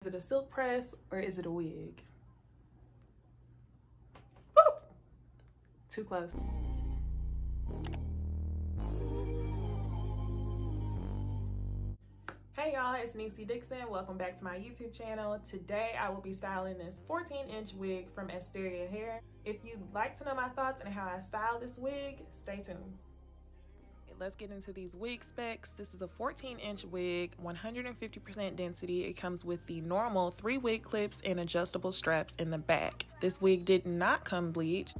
it a silk press or is it a wig? Boop. Too close. Hey y'all, it's Niecy Dixon. Welcome back to my YouTube channel. Today I will be styling this 14-inch wig from Asteria Hair. If you'd like to know my thoughts and how I style this wig, stay tuned. Let's get into these wig specs. This is a 14-inch wig, 150% density. It comes with the normal 3 wig clips and adjustable straps in the back. This wig did not come bleached.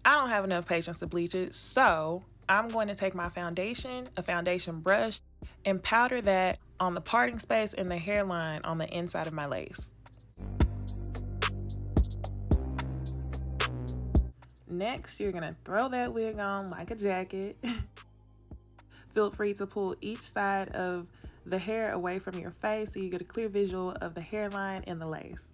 I don't have enough patience to bleach it, so I'm going to take my foundation, a foundation brush, and powder that on the parting space and the hairline on the inside of my lace. Next, you're gonna throw that wig on like a jacket. Feel free to pull each side of the hair away from your face so you get a clear visual of the hairline and the lace.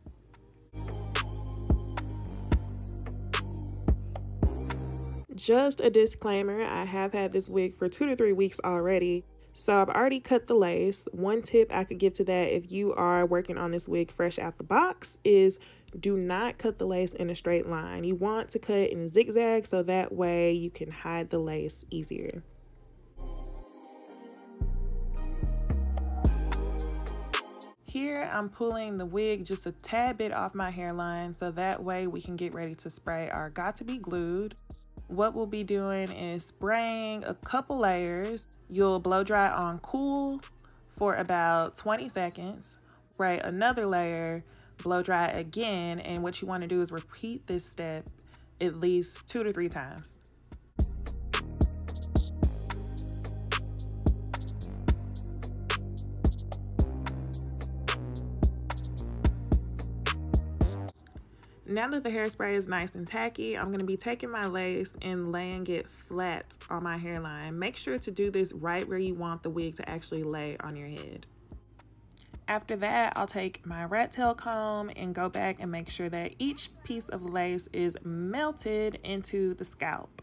Just a disclaimer, I have had this wig for 2 to 3 weeks already. So I've already cut the lace. One tip I could give to that if you are working on this wig fresh out the box is do not cut the lace in a straight line. You want to cut in a zigzag so that way you can hide the lace easier. Here I'm pulling the wig just a tad bit off my hairline so that way we can get ready to spray our got to be glued. What we'll be doing is spraying a couple layers. You'll blow dry on cool for about 20 seconds. Spray another layer, blow dry again, and what you want to do is repeat this step at least 2 to 3 times. Now that the hairspray is nice and tacky, I'm going to be taking my lace and laying it flat on my hairline. Make sure to do this right where you want the wig to actually lay on your head. After that, I'll take my rat tail comb and go back and make sure that each piece of lace is melted into the scalp.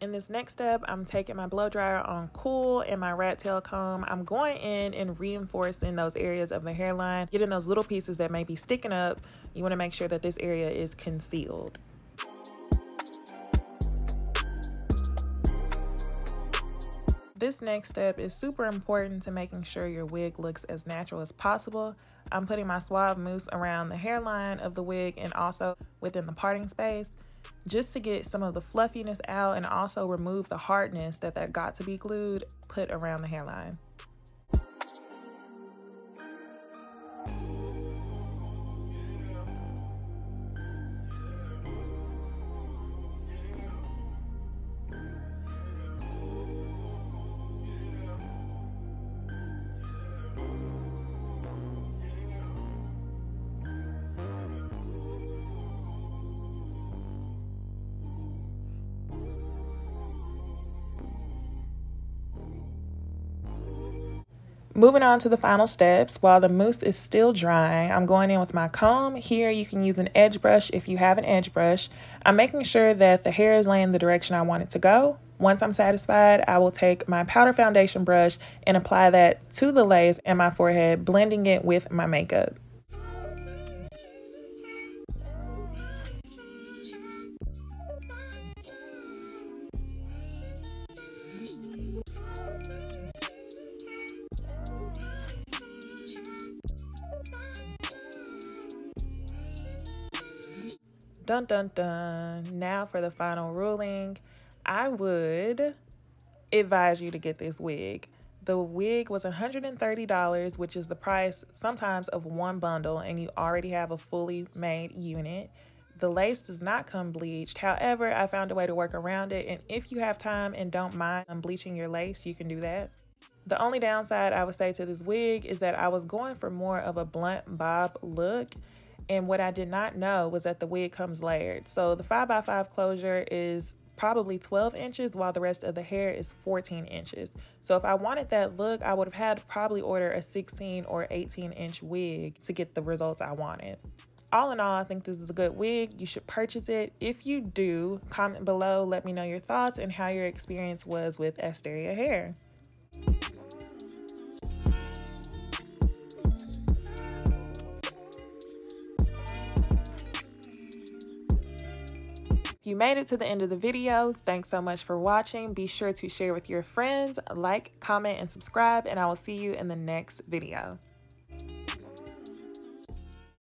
In this next step, I'm taking my blow dryer on cool and my rat tail comb. I'm going in and reinforcing those areas of the hairline, getting those little pieces that may be sticking up. You want to make sure that this area is concealed. This next step is super important to making sure your wig looks as natural as possible. I'm putting my suave mousse around the hairline of the wig and also within the parting space, just to get some of the fluffiness out and also remove the hardness that got to be glued put around the hairline. Moving on to the final steps, while the mousse is still drying, I'm going in with my comb. Here you can use an edge brush if you have an edge brush. I'm making sure that the hair is laying the direction I want it to go. Once I'm satisfied, I will take my powder foundation brush and apply that to the lace and my forehead, blending it with my makeup. Dun dun dun. Now for the final ruling. I would advise you to get this wig. The wig was $130, which is the price sometimes of one bundle, and you already have a fully made unit. The lace does not come bleached. However, I found a way to work around it, and if you have time and don't mind bleaching your lace, you can do that. The only downside I would say to this wig is that I was going for more of a blunt bob look. And what I did not know was that the wig comes layered. So the 5x5 closure is probably 12 inches while the rest of the hair is 14 inches. So if I wanted that look, I would have had to probably order a 16 or 18 inch wig to get the results I wanted. all in all, I think this is a good wig. You should purchase it. If you do, comment below, let me know your thoughts and how your experience was with Asteria Hair. If you made it to the end of the video, thanks so much for watching. Be sure to share with your friends, like, comment, and subscribe, and I will see you in the next video.